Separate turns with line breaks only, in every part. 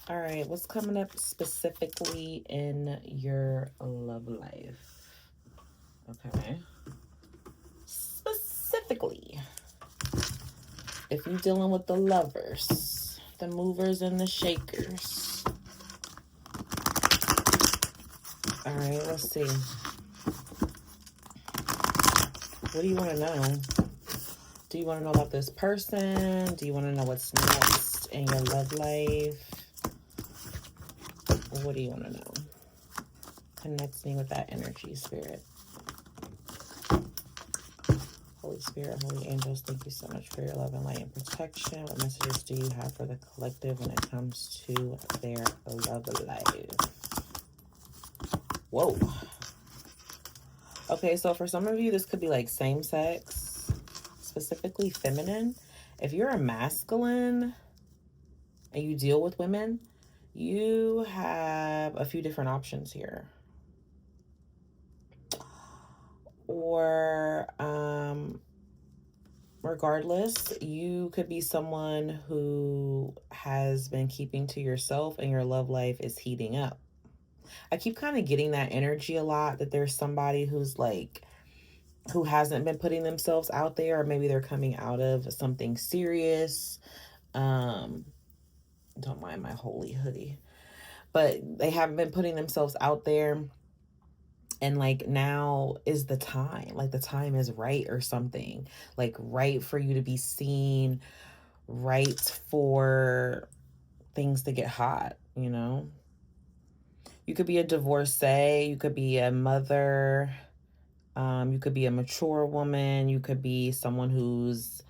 All right, what's coming up specifically in your love life? Okay. Specifically, if you're dealing with the lovers, the movers and the shakers. All right, let's see. What do you want to know? Do you want to know about this person? Do you want to know what's next in your love life? What do you want to know? Connects me with that energy, Spirit. Holy Spirit, Holy Angels, thank you so much for your love and light and protection. What messages do you have for the collective when it comes to their love life? Whoa. Okay, so for some of you, this could be like same sex, specifically feminine. If you're a masculine and you deal with women, you have a few different options here. Or, regardless, you could be someone who has been keeping to yourself and your love life is heating up. I keep kind of getting that energy a lot, that there's somebody who's like, who hasn't been putting themselves out there, or maybe they're coming out of something serious. Don't mind my holy hoodie, but they haven't been putting themselves out there, and like now is the time, like the time is right or something, like right for you to be seen, right for things to get hot, you know. You could be a divorcee, you could be a mother, you could be a mature woman, you could be someone who's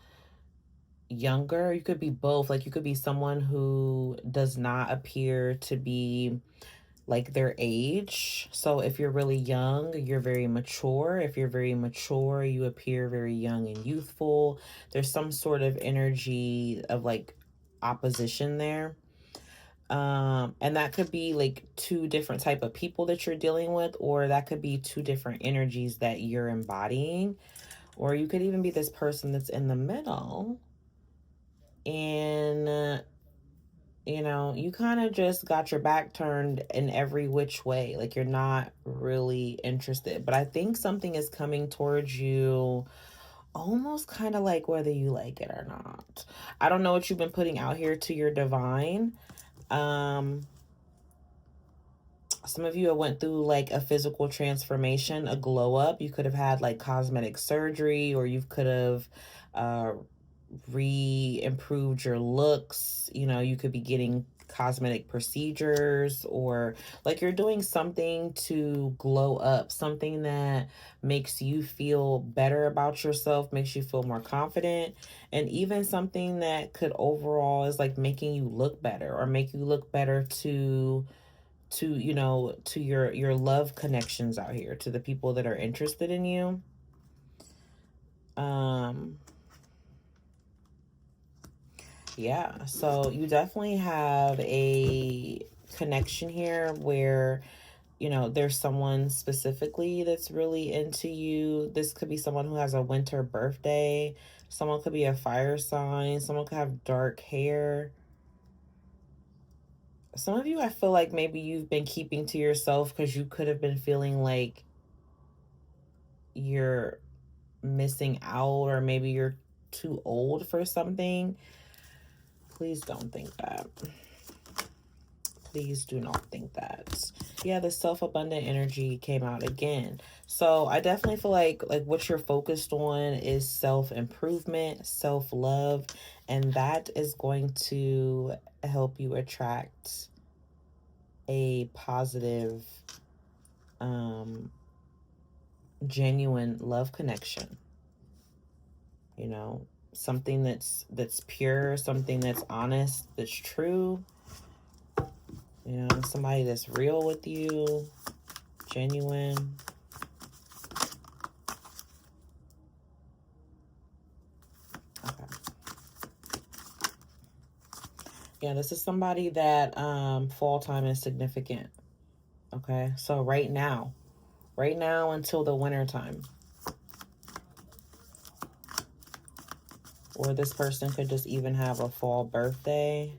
younger, you could be both. Like you could be someone who does not appear to be like their age. So if you're really young, you're very mature. If you're very mature, you appear very young and youthful. There's some sort of energy of like opposition there. And that could be like two different type of people that you're dealing with, or that could be two different energies that you're embodying, or you could even be this person that's in the middle, and you know, you kind of just got your back turned in every which way. Like you're not really interested. But I think something is coming towards you, almost kind of like whether you like it or not. I don't know what you've been putting out here to your divine. Some of you have went through like a physical transformation, a glow up. You could have had like cosmetic surgery, or you could have improved your looks. You know, you could be getting cosmetic procedures, or like you're doing something to glow up, something that makes you feel better about yourself, makes you feel more confident, and even something that could overall is like making you look better, or make you look better to you know, to your love connections out here, to the people that are interested in you. Yeah, so you definitely have a connection here where, you know, there's someone specifically that's really into you. This could be someone who has a winter birthday, someone could be a fire sign, someone could have dark hair. Some of you, I feel like maybe you've been keeping to yourself because you could have been feeling like you're missing out, or maybe you're too old for something. Please don't think that. Please do not think that. Yeah, the self-abundant energy came out again. So I definitely feel like what you're focused on is self-improvement, self-love, and that is going to help you attract a positive, genuine love connection. You know, something that's pure, something that's honest, that's true. You know, somebody that's real with you, genuine. Okay. Yeah, this is somebody that fall time is significant. Okay, so right now until the winter time, or this person could just even have a fall birthday.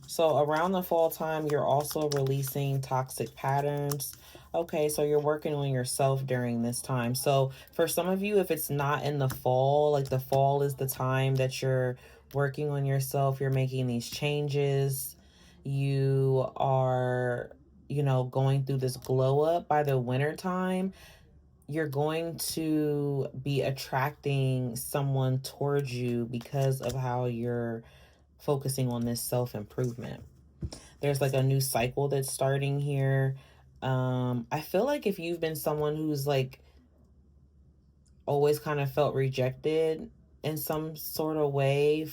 So around the fall time, you're also releasing toxic patterns. Okay, so you're working on yourself during this time. So for some of you, if it's not in the fall, like the fall is the time that you're working on yourself, you're making these changes, you are, going through this glow up. By the winter time, you're going to be attracting someone towards you because of how you're focusing on this self-improvement. There's like a new cycle that's starting here. I feel like if you've been someone who's like always kind of felt rejected in some sort of way,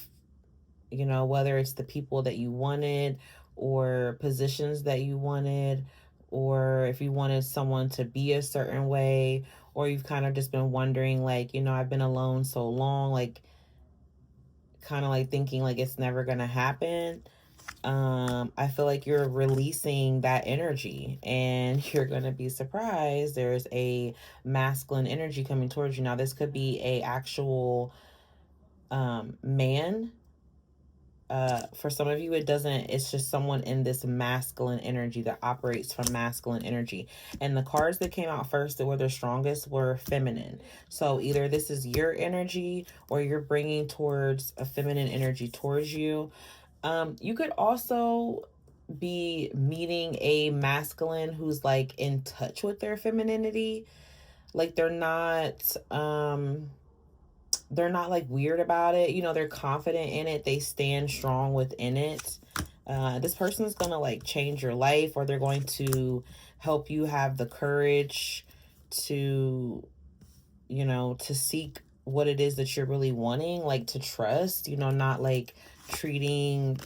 whether it's the people that you wanted or positions that you wanted, or if you wanted someone to be a certain way, or you've kind of just been wondering, like, I've been alone so long, like, kind of like thinking like it's never gonna happen. I feel like you're releasing that energy and you're going to be surprised. There's a masculine energy coming towards you. Now, this could be a actual man. For some of you, it's just someone in this masculine energy that operates from masculine energy. And the cards that came out first that were the strongest were feminine. So either this is your energy or you're bringing towards a feminine energy towards you. You could also be meeting a masculine who's like in touch with their femininity. Like they're not like weird about it. They're confident in it. They stand strong within it. This person's gonna like change your life, or they're going to help you have the courage to, to seek what it is that you're really wanting, like to trust, not like treating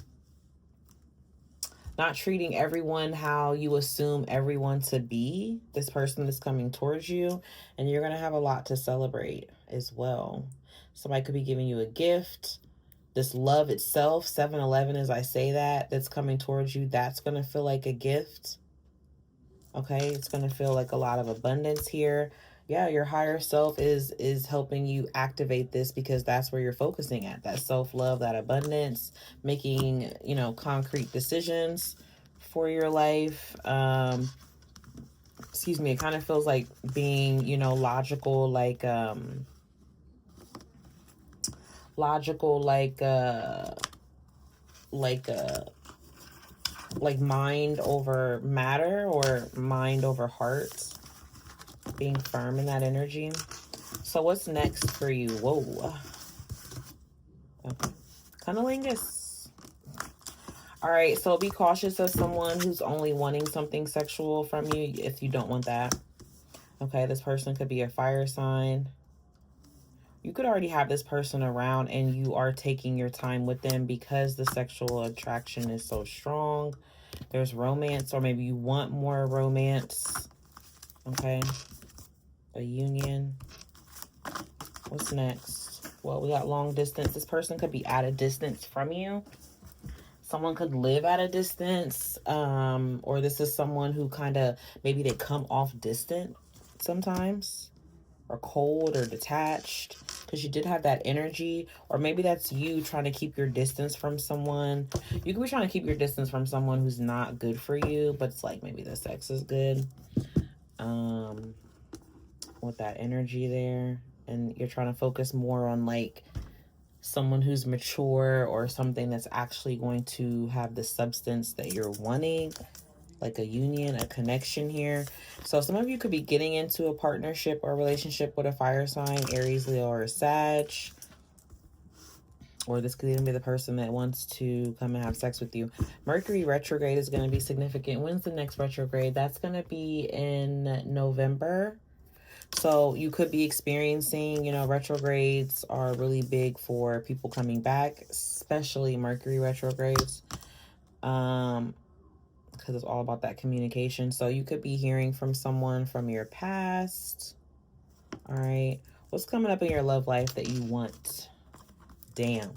not treating everyone how you assume everyone to be. This person is coming towards you, and you're going to have a lot to celebrate as well. Somebody could be giving you a gift. This love itself, 7-Eleven, as I say that's coming towards you, that's going to feel like a gift. Okay, it's going to feel like a lot of abundance here. Yeah, your higher self is helping you activate this because that's where you're focusing at. That self-love, that abundance, making, concrete decisions for your life. Excuse me, it kind of feels like being, logical, like mind over matter or mind over heart, being firm in that energy. So what's next for you? Whoa. Okay. Cunnilingus. All right, so be cautious of someone who's only wanting something sexual from you if you don't want that. Okay, this person could be a fire sign. You could already have this person around and you are taking your time with them because the sexual attraction is so strong. There's romance, or maybe you want more romance. Okay, a union. What's next? Well, we got long distance. This person could be at a distance from you. Someone could live at a distance, or this is someone who kind of, maybe they come off distant sometimes, or cold or detached, because you did have that energy. Or maybe that's you trying to keep your distance from someone. You could be trying to keep your distance from someone who's not good for you, but it's like maybe the sex is good, with that energy there. And you're trying to focus more on like someone who's mature or something that's actually going to have the substance that you're wanting, like a union, a connection here. So some of you could be getting into a partnership or relationship with a fire sign, Aries, Leo, or Sag. Or this could even be the person that wants to come and have sex with you. Mercury retrograde is going to be significant. When's the next retrograde? That's going to be in November. So you could be experiencing, retrogrades are really big for people coming back, especially Mercury retrogrades, because it's all about that communication. So you could be hearing from someone from your past. All right. What's coming up in your love life that you want? Damn.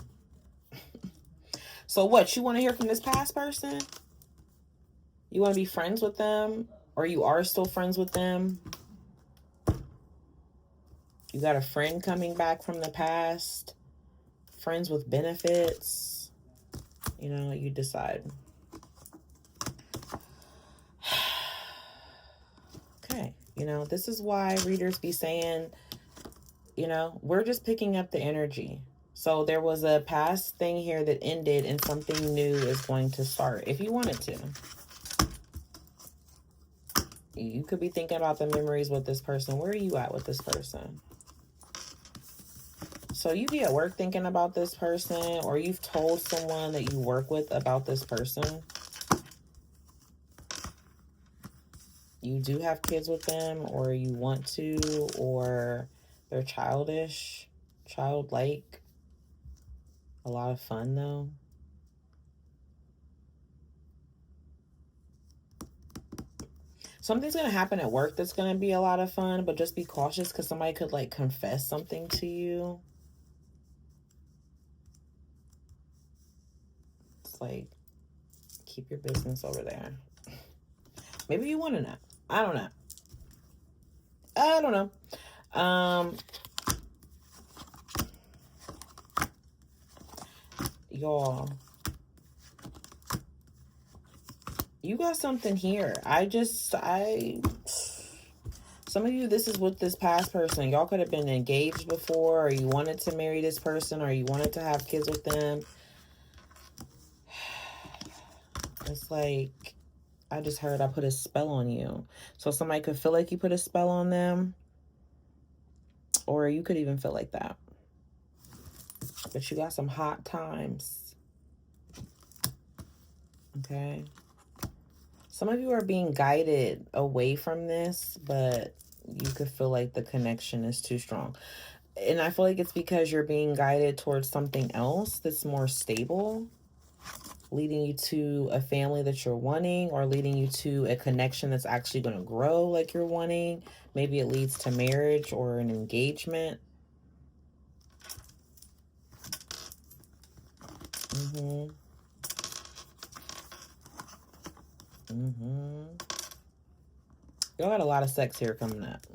So what? You want to hear from this past person? You want to be friends with them? Or you are still friends with them? You got a friend coming back from the past, friends with benefits. You decide. You know, this is why readers be saying, you know, we're just picking up the energy. So there was a past thing here that ended and something new is going to start if you wanted to. You could be thinking about the memories with this person. Where are you at with this person? So you be at work thinking about this person, or you've told someone that you work with about this person. You do have kids with them, or you want to, or they're childish, childlike. A lot of fun though. Something's going to happen at work that's going to be a lot of fun, but just be cautious because somebody could like confess something to you. It's like, keep your business over there. Maybe you want to know. I don't know. I don't know. Y'all, you got something here. Some of you, this is with this past person. Y'all could have been engaged before, or you wanted to marry this person, or you wanted to have kids with them. It's like, I just heard I put a spell on you. So somebody could feel like you put a spell on them, or you could even feel like that. But you got some hot times. Okay. Some of you are being guided away from this, but you could feel like the connection is too strong. And I feel like it's because you're being guided towards something else that's more stable, leading you to a family that you're wanting, or leading you to a connection that's actually going to grow like you're wanting. Maybe it leads to marriage or an engagement. Y'all got a lot of sex here coming up.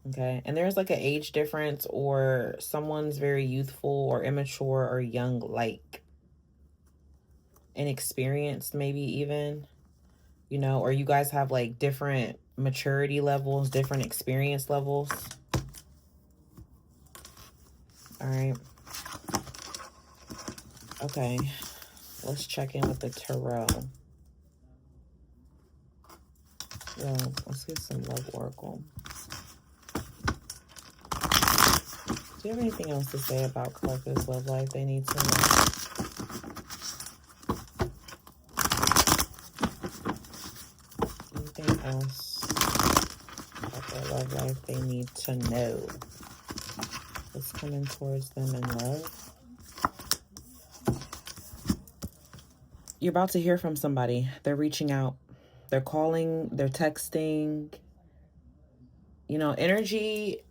Okay, and there's like an age difference, or someone's very youthful or immature or young, like inexperienced, maybe even, you know, or you guys have like different maturity levels, different experience levels. All right. Okay, let's check in with the tarot. Well, let's get some love oracle. Do you have anything else to say about Collector's love life they need to know? Anything else about their love life they need to know? What's coming towards them in love? You're about to hear from somebody. They're reaching out. They're calling. They're texting. You know, energy,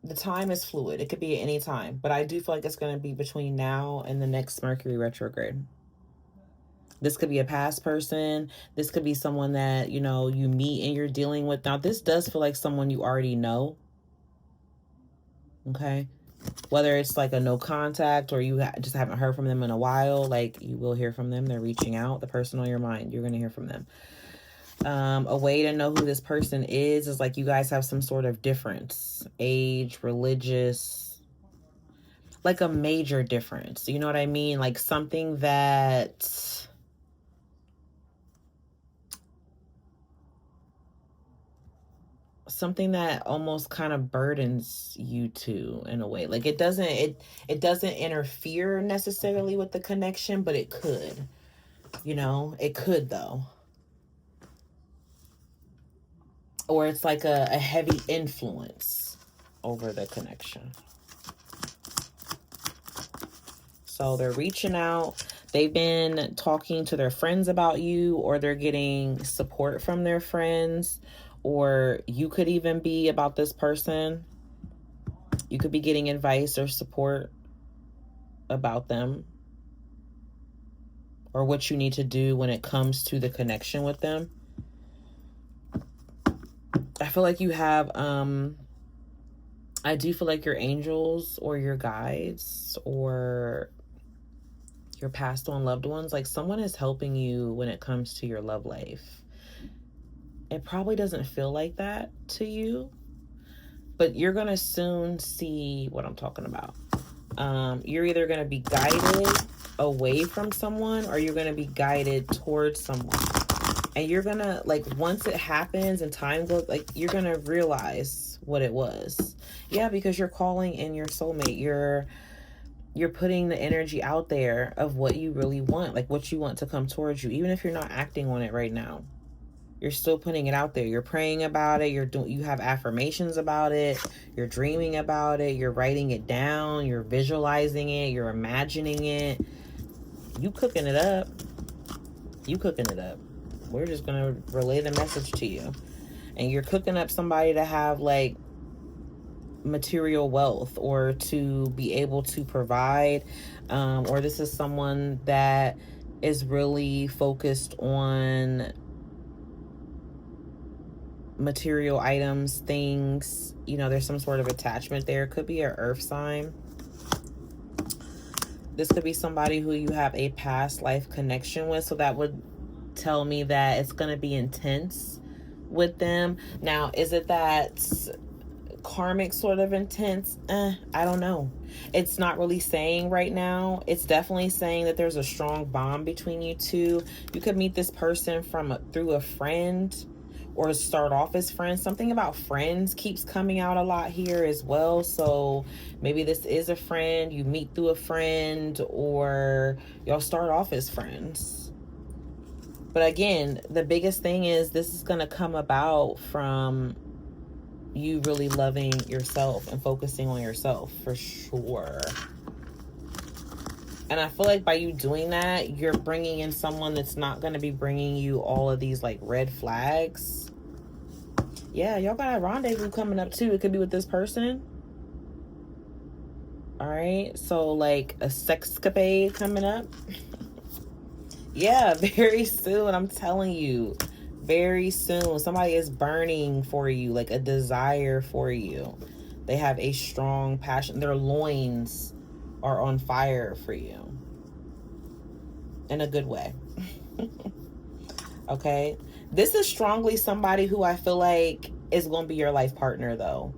the time is fluid. It could be at any time. But I do feel like it's going to be between now and the next Mercury retrograde. This could be a past person. This could be someone that, you know, you meet and you're dealing with. Now, this does feel like someone you already know. Okay? Whether it's like a no contact, or you just haven't heard from them in a while, like you will hear from them. They're reaching out. The person on your mind, you're going to hear from them. A way to know who this person is like you guys have some sort of difference. Age, religious, like a major difference. You know what I mean? Like something that... something that almost kind of burdens you two in a way. Like it doesn't interfere necessarily with the connection, but it could. You know, it could though. Or it's like a heavy influence over the connection. So they're reaching out. They've been talking to their friends about you, or they're getting support from their friends. Or you could even be about this person. You could be getting advice or support about them, or what you need to do when it comes to the connection with them. I feel like you have, I do feel like your angels or your guides or your passed on loved ones, like someone is helping you when it comes to your love life. It probably doesn't feel like that to you, but you're going to soon see what I'm talking about. You're either going to be guided away from someone, or you're going to be guided towards someone. And you're going to, like, once it happens and time goes, like, you're going to realize what it was. Yeah, because you're calling in your soulmate. You're putting the energy out there of what you really want, like what you want to come towards you, even if you're not acting on it right now. You're still putting it out there. You're praying about it. You have affirmations about it. You're dreaming about it. You're writing it down. You're visualizing it. You're imagining it. You cooking it up. You cooking it up. We're just going to relay the message to you. And you're cooking up somebody to have, like, material wealth, or to be able to provide, or this is someone that is really focused on material items, things, you know, there's some sort of attachment there. It could be an earth sign. This could be somebody who you have a past life connection with, so that would tell me that it's going to be intense with them. Now, is it that karmic sort of intense? I don't know. It's not really saying right now. It's definitely saying that there's a strong bond between you two. You could meet this person through a friend, or start off as friends. Something about friends keeps coming out a lot here as well. So maybe this is a friend, you meet through a friend, or y'all start off as friends. But again, the biggest thing is this is going to come about from you really loving yourself and focusing on yourself, for sure. And I feel like by you doing that, you're bringing in someone that's not going to be bringing you all of these, like, red flags. Yeah, y'all got a rendezvous coming up too. It could be with this person. All right. So, like, a sexcapade coming up. Yeah, very soon. I'm telling you. Very soon. Somebody is burning for you, like a desire for you. They have a strong passion. Their loins are on fire for you. In a good way. Okay. This is strongly somebody who I feel like is going to be your life partner, though.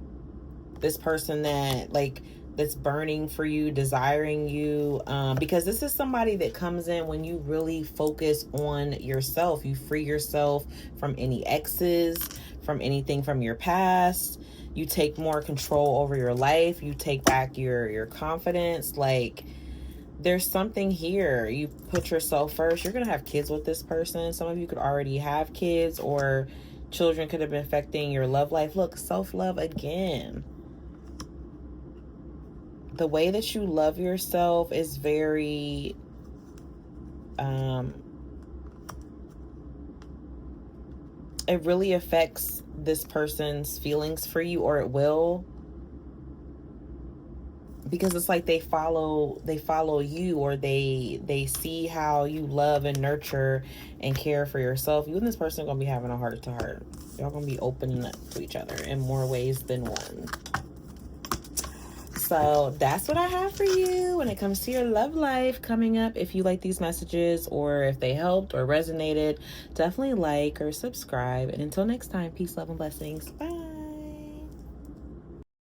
This person that, like, that's burning for you, desiring you, because this is somebody that comes in when you really focus on yourself. You free yourself from any exes, from anything from your past. You take more control over your life. You take back your confidence. Like, there's something here. You put yourself first. You're going to have kids with this person. Some of you could already have kids, or children could have been affecting your love life. Look, self-love again. The way that you love yourself is very, it really affects this person's feelings for you, or it will. Because it's like they follow you, or they see how you love and nurture and care for yourself. You and this person are going to be having a heart to heart. Y'all going to be open to each other in more ways than one. So that's what I have for you when it comes to your love life coming up. If you like these messages, or if they helped or resonated, definitely like or subscribe. And until next time, peace, love, and blessings. Bye.